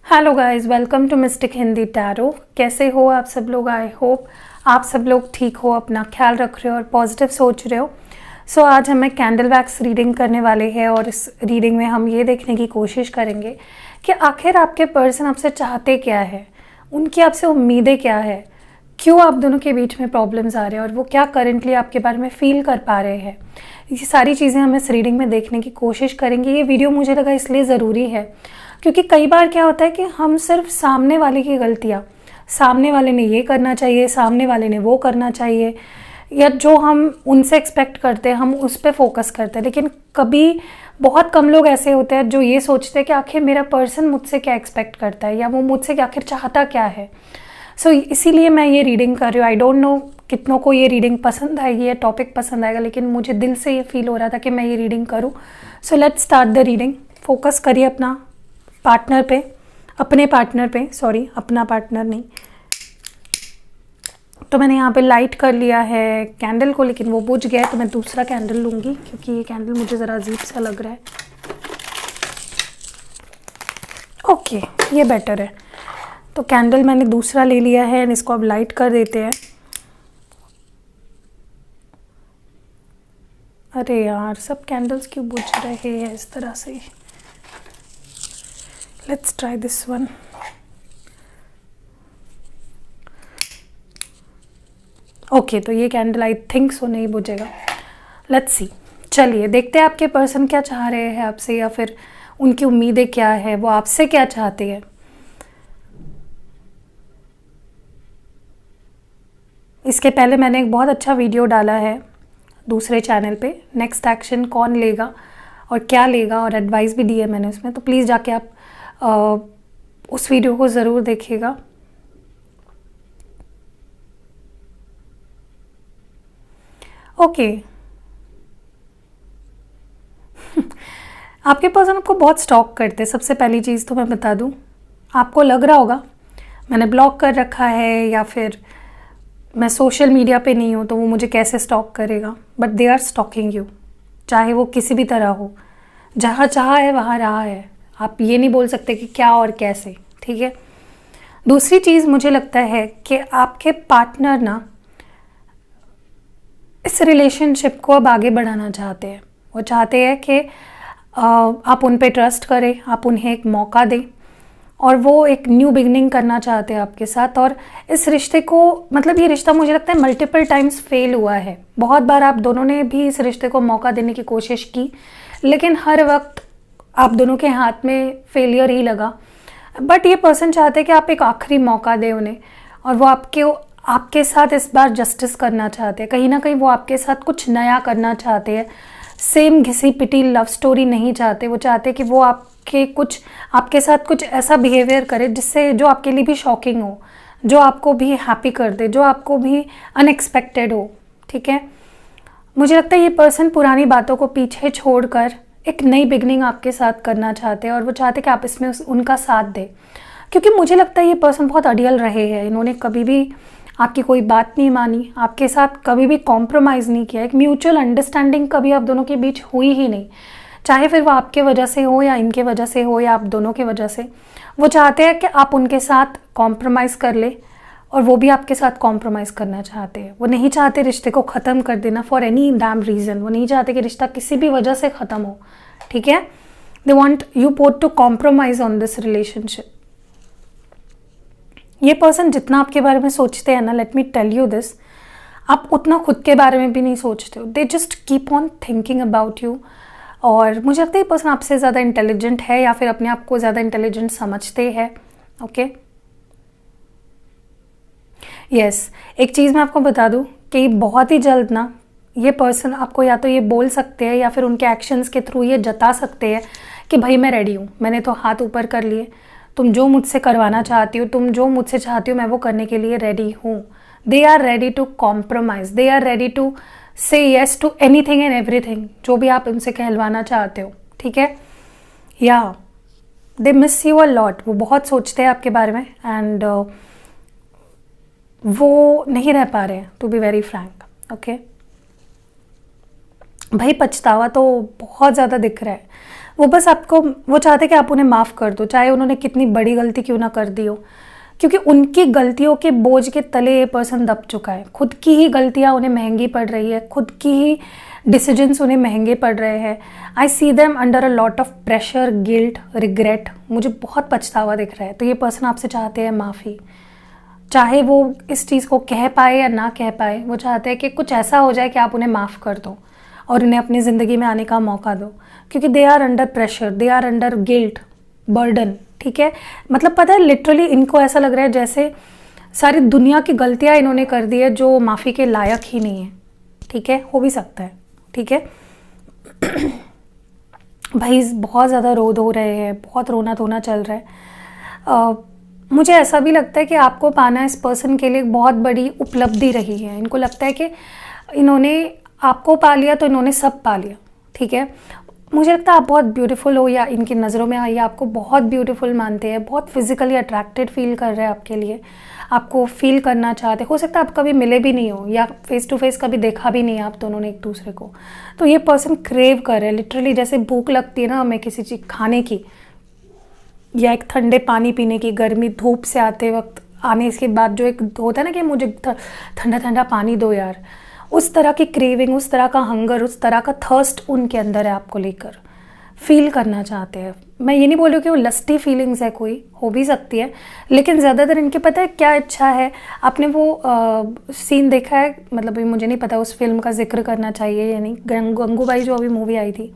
Hello guys, welcome to mystic Hindi tarot. कैसे हो आप सब लोग? आई होप आप सब लोग ठीक हो, अपना ख्याल रख रहे हो और पॉजिटिव सोच रहे हो। सो आज हमें कैंडल वैक्स रीडिंग करने वाले हैं और इस रीडिंग में हम ये देखने की कोशिश करेंगे कि आखिर आपके पर्सन आपसे चाहते क्या है, उनकी आपसे उम्मीदें क्या है, क्यों आप दोनों के बीच में प्रॉब्लम्स आ रहे हैं और वो क्या करंटली आपके बारे में फील कर पा रहे हैं। ये सारी चीज़ें हम इस रीडिंग में देखने की कोशिश करेंगे। ये वीडियो मुझे लगा इसलिए ज़रूरी है क्योंकि कई बार क्या होता है कि हम सिर्फ सामने वाले की गलतियाँ, सामने वाले ने ये करना चाहिए, सामने वाले ने वो करना चाहिए, या जो हम उनसे एक्सपेक्ट करते हैं हम उस पर फोकस करते हैं। लेकिन कभी बहुत कम लोग ऐसे होते हैं जो ये सोचते हैं कि आखिर मेरा पर्सन मुझसे क्या एक्सपेक्ट करता है या वो मुझसे आखिर चाहता क्या है। सो इसीलिए मैं ये रीडिंग कर रही हूँ। आई डोंट नो कितनों को ये रीडिंग पसंद आएगी या टॉपिक पसंद आएगा, लेकिन मुझे दिल से ये फील हो रहा था कि मैं ये रीडिंग करूँ। So let's start the reading. Focus करिए अपना पार्टनर पे, अपने पार्टनर पे, सॉरी अपना पार्टनर नहीं। तो मैंने यहाँ पे लाइट कर लिया है कैंडल को, लेकिन वो बुझ गया है तो मैं दूसरा कैंडल लूँगी क्योंकि ये कैंडल मुझे ज़रा अजीब सा लग रहा है। ओके, ये बेटर है। तो कैंडल मैंने दूसरा ले लिया है और इसको अब लाइट कर देते हैं। अरे यार, सब कैंडल्स क्यों बुझ रहे हैं इस तरह से। Let's try this one. Okay, तो ये कैंडल आई थिंक सो नहीं बुझेगा। लेट्स सी, चलिए देखते हैं आपके पर्सन क्या चाह रहे हैं आपसे, या फिर उनकी उम्मीदें क्या है, वो आपसे क्या चाहते हैं। इसके पहले मैंने एक बहुत अच्छा वीडियो डाला है दूसरे चैनल पे, नेक्स्ट एक्शन कौन लेगा और क्या लेगा, और एडवाइस भी दी है मैंने उसमें। तो प्लीज़ जाके आप उस वीडियो को ज़रूर देखिएगा। ओके आपके पर्सन आपको बहुत स्टॉक करते हैं। सबसे पहली चीज़ तो मैं बता दूं, आपको लग रहा होगा मैंने ब्लॉक कर रखा है या फिर मैं सोशल मीडिया पे नहीं हूँ तो वो मुझे कैसे स्टॉक करेगा, but they are stalking you. चाहे वो किसी भी तरह हो, जहाँ चाहा है वहाँ रहा है। आप ये नहीं बोल सकते कि क्या और कैसे, ठीक है। दूसरी चीज़ मुझे लगता है कि आपके पार्टनर ना इस रिलेशनशिप को अब आगे बढ़ाना चाहते हैं। वो चाहते हैं कि आप उन पे ट्रस्ट करें, आप उन्हें एक मौका दें, और वो एक न्यू बिगनिंग करना चाहते हैं आपके साथ। और इस रिश्ते को, मतलब ये रिश्ता मुझे लगता है मल्टीपल टाइम्स फेल हुआ है। बहुत बार आप दोनों ने भी इस रिश्ते को मौका देने की कोशिश की, लेकिन हर वक्त आप दोनों के हाथ में फेलियर ही लगा। बट ये पर्सन चाहते हैं कि आप एक आखिरी मौका दें उन्हें, और वो आपके साथ इस बार जस्टिस करना चाहते हैं। कहीं ना कहीं वो आपके साथ कुछ नया करना चाहते हैं। सेम घिसी पिटी लव स्टोरी नहीं चाहते। वो चाहते हैं कि वो आपके साथ कुछ ऐसा बिहेवियर करे जिससे, जो आपके लिए भी शॉकिंग हो, जो आपको भी हैप्पी कर दे, जो आपको भी अनएक्सपेक्टेड हो, ठीक है। मुझे लगता है ये पर्सन पुरानी बातों को पीछे छोड़कर एक नई बिगनिंग आपके साथ करना चाहते हैं, और वो चाहते हैं कि आप इसमें उनका साथ दें। क्योंकि मुझे लगता है ये पर्सन बहुत अड़ियल रहे हैं। इन्होंने कभी भी आपकी कोई बात नहीं मानी, आपके साथ कभी भी कॉम्प्रोमाइज़ नहीं किया। एक म्यूचुअल अंडरस्टैंडिंग कभी आप दोनों के बीच हुई ही नहीं, चाहे फिर वो आपके वजह से हो या इनके वजह से हो या आप दोनों के वजह से। वो चाहते हैं कि आप उनके साथ कॉम्प्रोमाइज़ कर ले, और वो भी आपके साथ कॉम्प्रोमाइज़ करना चाहते हैं। वो नहीं चाहते रिश्ते को ख़त्म कर देना फॉर एनी डैम रीज़न। वो नहीं चाहते कि रिश्ता किसी भी वजह से ख़त्म हो, ठीक है। They want you both to compromise on this relationship. ये पर्सन जितना आपके बारे में सोचते हैं ना, let me tell you this, आप उतना खुद के बारे में भी नहीं सोचते हो। They just keep on thinking about you. और मुझे लगता है ये पर्सन आपसे ज़्यादा इंटेलिजेंट है, या फिर अपने आप को ज़्यादा इंटेलिजेंट समझते हैं। ओके, यस, एक चीज़ मैं आपको बता दूं कि बहुत ही जल्द ना ये पर्सन आपको या तो ये बोल सकते हैं या फिर उनके एक्शंस के थ्रू ये जता सकते हैं कि भाई मैं रेडी हूँ, मैंने तो हाथ ऊपर कर लिए, तुम जो मुझसे करवाना चाहती हो, तुम जो मुझसे चाहती हो, मैं वो करने के लिए रेडी हूँ। They are ready to compromise, they are ready to say yes to anything and everything, जो भी आप उनसे कहलवाना चाहते हो, ठीक है। या they miss you a lot. वो बहुत सोचते हैं आपके बारे में, एंड वो नहीं रह पा रहे हैं, to be very frank. Okay भाई, पछतावा तो बहुत ज़्यादा दिख रहा है। वो बस आपको, वो चाहते हैं कि आप उन्हें माफ़ कर दो, चाहे उन्होंने कितनी बड़ी गलती क्यों ना कर दी हो, क्योंकि उनकी गलतियों के बोझ के तले ये पर्सन दब चुका है। खुद की ही गलतियाँ उन्हें महंगी पड़ रही है, खुद की ही डिसीजंस उन्हें महंगे पड़ रहे हैं। I see them under a lot of pressure, guilt, regret. मुझे बहुत पछतावा दिख रहा है। तो ये पर्सन आपसे चाहते हैं माफ़ी, चाहे वो इस चीज़ को कह पाए या ना कह पाए, वो चाहते हैं कि कुछ ऐसा हो जाए कि आप उन्हें माफ़ कर दो और उन्हें अपनी ज़िंदगी में आने का मौका दो, क्योंकि they are under pressure, they are under guilt, burden. ठीक है, मतलब पता है लिटरली इनको ऐसा लग रहा है जैसे सारी दुनिया की गलतियाँ इन्होंने कर दी है जो माफ़ी के लायक ही नहीं है। ठीक है, हो भी सकता है। ठीक है भाई बहुत ज़्यादा रो धो रहे हैं, बहुत रोना धोना चल रहा है। मुझे ऐसा भी लगता है कि आपको पाना इस पर्सन के लिए बहुत बड़ी उपलब्धि रही है। इनको लगता है कि इन्होंने आपको पा लिया तो इन्होंने सब पा लिया। ठीक है, मुझे लगता है आप बहुत ब्यूटीफुल हो, या इनकी नज़रों में आइए आपको बहुत ब्यूटीफुल मानते हैं, बहुत फिजिकली अट्रैक्टेड फील कर रहे हैं आपके लिए, आपको फील करना चाहते। हो सकता है आप कभी मिले भी नहीं हो या फेस टू फेस कभी देखा भी नहीं है आप दोनों ने एक दूसरे को। तो ये पर्सन क्रेव कर रहे हैं लिटरली, जैसे भूख लगती है ना हमें किसी चीज़ खाने की, या एक ठंडे पानी पीने की, गर्मी धूप से आते वक्त आने के बाद जो एक होता है ना कि मुझे ठंडा ठंडा पानी दो यार, उस तरह की क्रेविंग, उस तरह का हंगर, उस तरह का थर्स्ट उनके अंदर है आपको लेकर, फील करना चाहते हैं। मैं ये नहीं बोल रही हूँ कि वो लस्टी फीलिंग्स है, कोई हो भी सकती है, लेकिन ज़्यादातर इनके पता है क्या इच्छा है। आपने वो सीन देखा है, मतलब मुझे नहीं पता उस फिल्म का जिक्र करना चाहिए या नहीं, गंगूबाई जो अभी मूवी आई थी,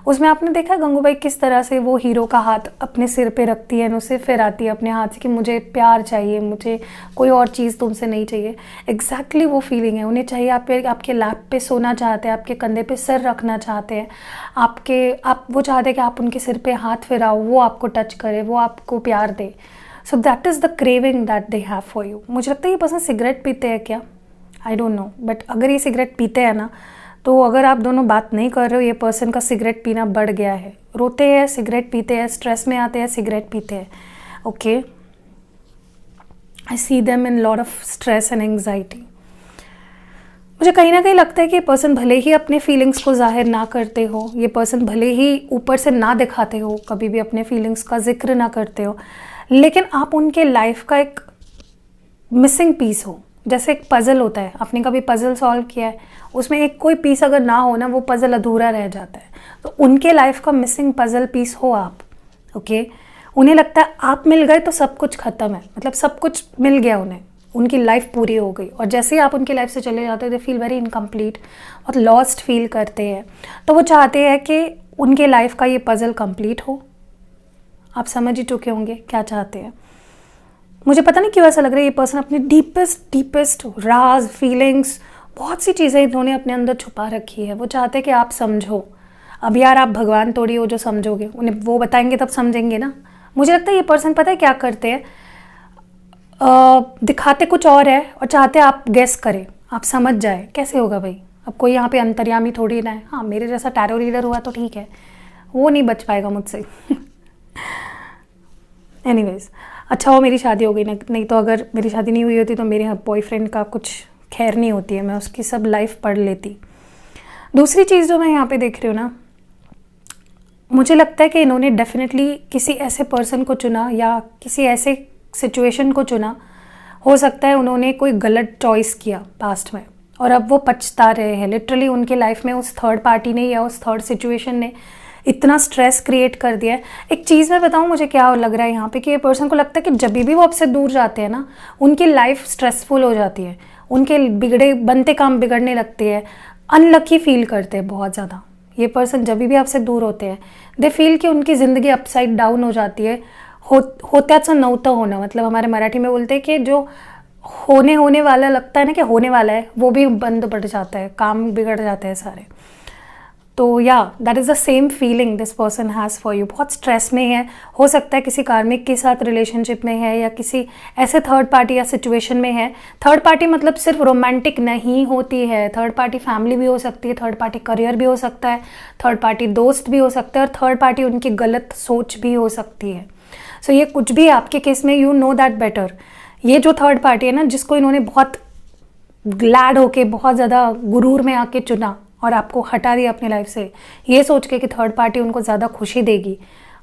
उसमें आपने देखा गंगूबाई किस तरह से वो हीरो का हाथ अपने सिर पे रखती है, उसे फिराती है अपने हाथ से कि मुझे प्यार चाहिए, मुझे कोई और चीज़ तुमसे नहीं चाहिए। एग्जैक्टली वो फीलिंग है उन्हें चाहिए। आपके लैप पे सोना चाहते हैं, आपके कंधे पे सिर रखना चाहते हैं, आप वो चाहते हैं कि आप उनके सिर पे हाथ फिराओ, वो आपको टच करे, वो आपको प्यार दे। So that is the craving that they have for you. मुझे लगता है ये पर्सन सिगरेट पीते हैं क्या, आई डोंट नो, बट अगर ये सिगरेट पीते हैं ना, तो अगर आप दोनों बात नहीं कर रहे हो, ये पर्सन का सिगरेट पीना बढ़ गया है। रोते हैं सिगरेट पीते हैं, स्ट्रेस में आते हैं सिगरेट पीते हैं। Okay, I see them in lot of stress and anxiety. मुझे कहीं ना कहीं लगता है कि ये पर्सन भले ही अपने फीलिंग्स को जाहिर ना करते हो, ये पर्सन भले ही ऊपर से ना दिखाते हो, कभी भी अपने फीलिंग्स का जिक्र ना करते हो, लेकिन आप उनके लाइफ का एक मिसिंग पीस हो। जैसे एक पज़ल होता है, आपने कभी पज़ल सॉल्व किया है, उसमें एक कोई पीस अगर ना हो ना, वो पज़ल अधूरा रह जाता है। तो उनके लाइफ का मिसिंग पज़ल पीस हो आप। ओके, उन्हें लगता है आप मिल गए तो सब कुछ ख़त्म है, मतलब सब कुछ मिल गया उन्हें, उनकी लाइफ पूरी हो गई। और जैसे ही आप उनकी लाइफ से चले जाते हो, दे फील वेरी इनकम्प्लीट और लॉस्ट फील करते हैं। तो वो चाहते हैं कि उनके लाइफ का ये पज़ल कंप्लीट हो। आप समझ ही चुके होंगे क्या चाहते हैं। मुझे पता नहीं क्यों ऐसा लग रहा है ये पर्सन अपनी डीपेस्ट राज, फीलिंग्स, बहुत सी चीज़ें इन्होंने अपने अंदर छुपा रखी है। वो चाहते हैं कि आप समझो। अब यार आप भगवान थोड़ी हो जो समझोगे, उन्हें वो बताएंगे तब समझेंगे ना। मुझे लगता है ये पर्सन पता है क्या करते हैं, दिखाते कुछ और है और चाहते आप गेस करें, आप समझ जाए। कैसे होगा भाई, अब कोई यहाँ पे अंतर्यामी थोड़ी ना है। हाँ, मेरे जैसा टैरो रीडर हुआ तो ठीक है, वो नहीं बच पाएगा मुझसे। एनीवेज, अच्छा हो मेरी शादी हो गई ना, नहीं तो अगर मेरी शादी नहीं हुई होती तो मेरे बॉयफ्रेंड का कुछ खैर नहीं होती है, मैं उसकी सब लाइफ पढ़ लेती। दूसरी चीज़ जो मैं यहाँ पे देख रही हूँ ना, मुझे लगता है कि इन्होंने डेफिनेटली किसी ऐसे पर्सन को चुना या किसी ऐसे सिचुएशन को चुना, हो सकता है उन्होंने कोई गलत चॉइस किया पास्ट में और अब वो पछता रहे हैं। लिटरली उनके लाइफ में उस थर्ड पार्टी ने या उस थर्ड सिचुएशन ने इतना स्ट्रेस क्रिएट कर दिया है। एक चीज़ मैं बताऊँ मुझे क्या लग रहा है यहाँ पे, कि ये पर्सन को लगता है कि जब भी वो आपसे दूर जाते हैं ना, उनकी लाइफ स्ट्रेसफुल हो जाती है, उनके बिगड़े बनते काम बिगड़ने लगते हैं, अनलकी फील करते हैं बहुत ज़्यादा। ये पर्सन जब भी आपसे दूर होते हैं, दे फील कि उनकी ज़िंदगी अपसाइड डाउन हो जाती है। होत्याचं नव्हतं होना, मतलब हमारे मराठी में बोलते हैं कि जो होने वाला लगता है ना कि होने वाला है, वो भी बंद पड़ जाता है, काम बिगड़ जाते हैं सारे। तो या that is the same feeling this person has for you. बहुत स्ट्रेस में है, हो सकता है किसी कार्मिक के साथ रिलेशनशिप में है या किसी ऐसे थर्ड पार्टी या सिचुएशन में है। थर्ड पार्टी मतलब सिर्फ रोमांटिक नहीं होती है, थर्ड पार्टी फैमिली भी हो सकती है, थर्ड पार्टी करियर भी हो सकता है, थर्ड पार्टी दोस्त भी हो सकता है और थर्ड पार्टी उनकी गलत सोच भी हो सकती है। सो ये कुछ भी आपके केस में, यू नो दैट बेटर। ये जो थर्ड पार्टी है ना, जिसको इन्होंने बहुत ग्लैड होके, बहुत ज़्यादा गुरूर में आके चुना और आपको हटा दिया अपनी लाइफ से, ये सोच के कि थर्ड पार्टी उनको ज़्यादा खुशी देगी,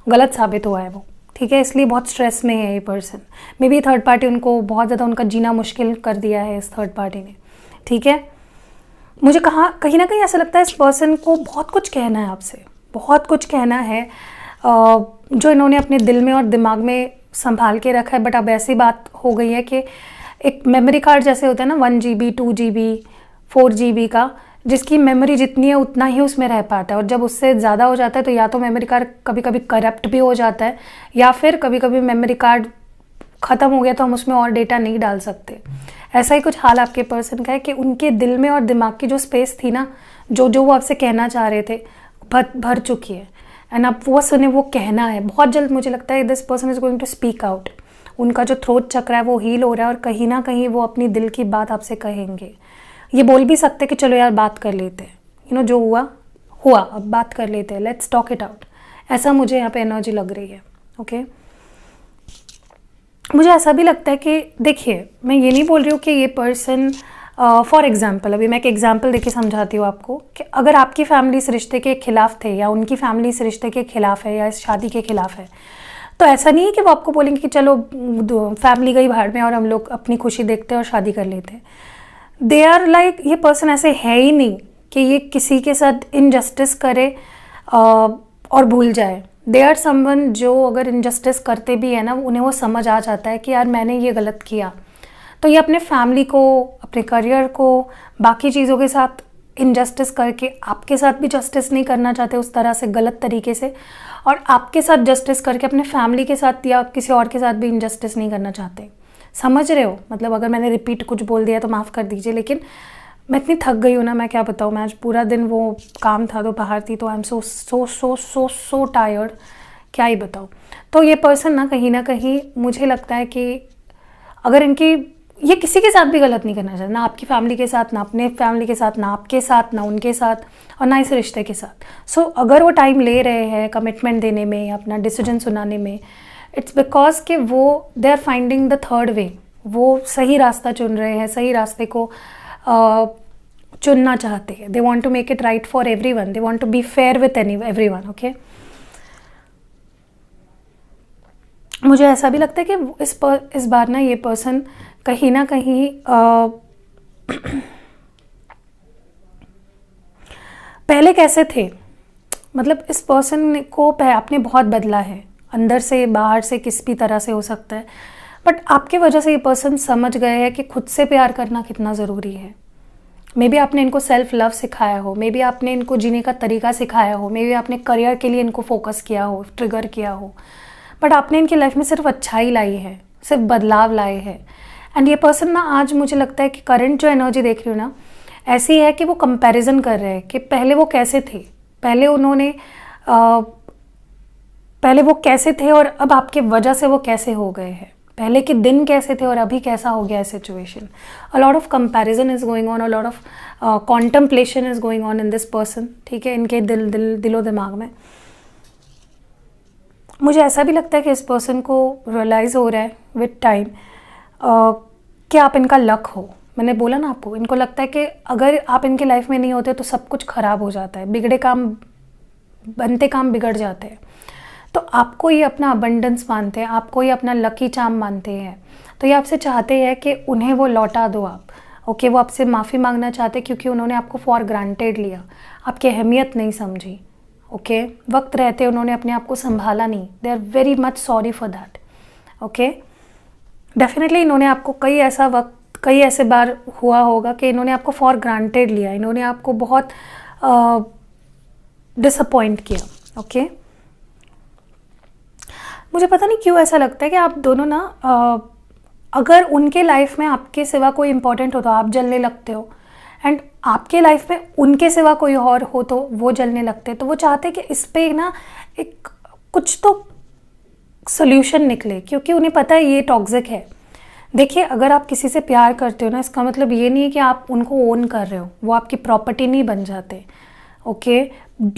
गलत साबित हुआ है वो, ठीक है। इसलिए बहुत स्ट्रेस में है ये person. May be third party उनको बहुत ज़्यादा उनका जीना मुश्किल कर दिया है इस थर्ड पार्टी ने, ठीक है। मुझे कहीं ना कहीं ऐसा लगता है इस पर्सन को बहुत कुछ कहना है आपसे, बहुत कुछ कहना है जो इन्होंने अपने दिल में और दिमाग में संभाल के रखा है। बट अब ऐसी बात हो गई है कि एक मेमोरी कार्ड जैसे होता है ना 1 GB 2 GB 4 GB का, जिसकी मेमोरी जितनी है उतना ही उसमें रह पाता है, और जब उससे ज़्यादा हो जाता है तो या तो मेमोरी कार्ड कभी कभी करप्ट भी हो जाता है, या फिर कभी कभी मेमोरी कार्ड ख़त्म हो गया तो हम उसमें और डेटा नहीं डाल सकते। ऐसा ही कुछ हाल आपके पर्सन का है कि उनके दिल में और दिमाग की जो स्पेस थी ना, जो वो आपसे कहना चाह रहे थे, भर चुकी है। एंड अब वो सुने, वो कहना है बहुत जल्द। मुझे लगता है this person is going to speak out. उनका जो थ्रोट चक्र है वो हील हो रहा है, और कहीं ना कहीं वो अपनी दिल की बात आपसे कहेंगे। ये बोल भी सकते कि चलो यार बात कर लेते हैं, जो हुआ अब बात कर लेते हैं, लेट्स टॉक इट आउट। ऐसा मुझे यहाँ पे एनर्जी लग रही है, ओके। मुझे ऐसा भी लगता है कि देखिए, मैं ये नहीं बोल रही हूँ कि ये पर्सन फॉर एग्जाम्पल, अभी मैं एक एग्जाम्पल देके समझाती हूँ आपको कि अगर आपकी फैमिली इस रिश्ते के खिलाफ थे, या उनकी फैमिली इस रिश्ते के खिलाफ है, या इस शादी के खिलाफ है, तो ऐसा नहीं है कि वो आपको बोलेंगे कि चलो फैमिली गई भाड़ में और हम लोग अपनी खुशी देखते हैं और शादी कर लेते हैं। दे आर लाइक, ये पर्सन ऐसे है ही नहीं कि ये किसी के साथ इनजस्टिस करे और भूल जाए। दे आर समवन जो अगर इनजस्टिस करते भी है ना, उन्हें वो समझ आ जाता है कि यार मैंने ये गलत किया, तो ये अपने फैमिली को, अपने करियर को, बाकी चीज़ों के साथ इनजस्टिस करके आपके साथ भी जस्टिस नहीं करना चाहते उस तरह से, गलत तरीके से, और आपके साथ जस्टिस करके अपने फैमिली के साथ या किसी और के साथ भी इनजस्टिस नहीं करना चाहते। समझ रहे हो? मतलब अगर मैंने रिपीट कुछ बोल दिया तो माफ़ कर दीजिए, लेकिन मैं इतनी थक गई हूँ ना, मैं क्या बताऊँ। मैं आज पूरा दिन वो काम था तो बाहर थी, तो आई एम सो टायर्ड, क्या ही बताऊँ। तो ये पर्सन ना कहीं मुझे लगता है कि अगर ये किसी के साथ भी गलत नहीं करना चाहते, ना आपकी फैमिली के साथ, ना अपने फैमिली के साथ, ना आपके साथ, ना उनके साथ, और ना इस रिश्ते के साथ। सो अगर वो टाइम ले रहे हैं कमिटमेंट देने में या अपना डिसीजन सुनाने में, इट्स बिकॉज कि वो they are finding the third way. वो सही रास्ता चुन रहे हैं, सही रास्ते को चुनना चाहते हैं। They want to make it right for everyone, they want to be fair with everyone, okay. मुझे ऐसा भी लगता है कि इस बार ना ये पर्सन कहीं ना कहीं पहले कैसे थे, मतलब इस पर्सन को आपने बहुत बदला है, अंदर से बाहर से, किस भी तरह से हो सकता है, बट आपके वजह से ये पर्सन समझ गए हैं कि खुद से प्यार करना कितना ज़रूरी है। मे बी आपने इनको सेल्फ लव सिखाया हो, मे बी आपने इनको जीने का तरीका सिखाया हो, मे बी आपने करियर के लिए इनको फोकस किया हो, ट्रिगर किया हो, बट आपने इनकी लाइफ में सिर्फ अच्छाई लाई है, सिर्फ बदलाव लाए हैं। एंड ये पर्सन ना आज मुझे लगता है कि करंट जो एनर्जी देख रही हूँ ना, ऐसी है कि वो कंपैरिजन कर रहे हैं कि पहले वो कैसे थे, पहले वो कैसे थे और अब आपके वजह से वो कैसे हो गए हैं, पहले के दिन कैसे थे और अभी कैसा हो गया है situation. A lot of comparison is going on, a lot of contemplation is going on in this person, ठीक है, इनके दिलो दिमाग में। मुझे ऐसा भी लगता है कि इस पर्सन को रियलाइज़ हो रहा है विद टाइम कि आप इनका लक हो। मैंने बोला ना आपको, इनको लगता है कि अगर आप इनके लाइफ में नहीं होते तो सब कुछ ख़राब हो जाता है, बनते काम बिगड़ जाते हैं। तो आपको ये अपना अबंडेंस मानते हैं, आपको ये अपना लकी चार्म मानते हैं, तो ये आपसे चाहते हैं कि उन्हें वो लौटा दो आप, ओके। वो आपसे माफ़ी मांगना चाहते हैं क्योंकि उन्होंने आपको फॉर ग्रांटेड लिया, आपकी अहमियत नहीं समझी, ओके। वक्त रहते उन्होंने अपने आप को संभाला नहीं। They are very much sorry for that, okay. Definitely इन्होंने आपको कई ऐसे बार हुआ होगा कि इन्होंने आपको फॉर ग्रांटेड लिया, इन्होंने आपको बहुत डिसअपॉइंट किया, ओके। मुझे पता नहीं क्यों ऐसा लगता है कि आप दोनों ना अगर उनके लाइफ में आपके सिवा कोई इम्पोर्टेंट हो तो आप जलने लगते हो, एंड आपके लाइफ में उनके सिवा कोई और हो तो वो जलने लगते हैं। तो वो चाहते हैं कि इस पे ना एक कुछ तो सोल्यूशन निकले, क्योंकि उन्हें पता है ये टॉक्सिक है। देखिए, अगर आप किसी से प्यार करते हो ना, इसका मतलब ये नहीं है कि आप उनको ओन कर रहे हो, वो आपकी प्रॉपर्टी नहीं बन जाते, okay.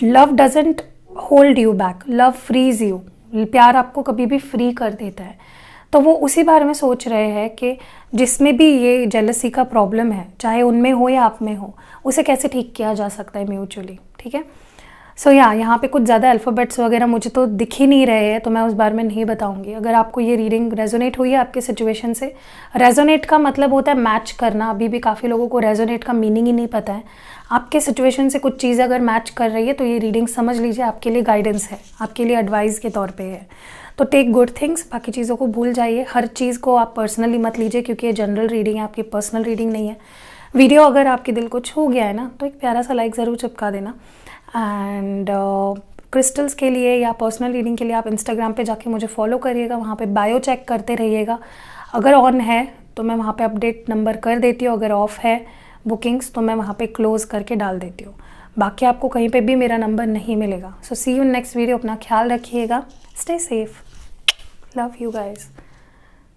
Love doesn't hold you back, love frees you. प्यार आपको कभी भी फ्री कर देता है। तो वो उसी बारे में सोच रहे हैं कि जिसमें भी ये जेलसी का प्रॉब्लम है, चाहे उनमें हो या आप में हो, उसे कैसे ठीक किया जा सकता है म्यूचुअली, ठीक है। सो यहाँ पे कुछ ज़्यादा अल्फ़ाबेट्स वगैरह मुझे तो दिख ही नहीं रहे हैं, तो मैं उस बारे में नहीं बताऊंगी। अगर आपको ये रीडिंग रेजोनेट हुई है आपके सिचुएशन से, रेजोनेट का मतलब होता है मैच करना। अभी भी काफ़ी लोगों को रेजोनेट का मीनिंग ही नहीं पता है। आपके सिचुएशन से कुछ चीज़ अगर मैच कर रही है तो ये रीडिंग समझ लीजिए आपके लिए गाइडेंस है, आपके लिए एडवाइस के तौर पर है। तो टेक गुड थिंग्स, बाकी चीज़ों को भूल जाइए। हर चीज़ को आप पर्सनली मत लीजिए, क्योंकि ये जनरल रीडिंग है, आपकी पर्सनल रीडिंग नहीं है। वीडियो अगर आपके दिल को छू गया है ना, तो एक प्यारा सा लाइक ज़रूर चिपका देना। एंड क्रिस्टल्स के लिए या पर्सनल रीडिंग के लिए आप इंस्टाग्राम पे जाके मुझे फॉलो करिएगा, वहाँ पे बायो चेक करते रहिएगा। अगर ऑन है तो मैं वहाँ पे अपडेट नंबर कर देती हूँ, अगर ऑफ़ है बुकिंग्स तो मैं वहाँ पे क्लोज़ करके डाल देती हूँ। बाकी आपको कहीं पे भी मेरा नंबर नहीं मिलेगा। सो सी यू नेक्स्ट वीडियो। अपना ख्याल रखिएगा, stay safe, love you guys.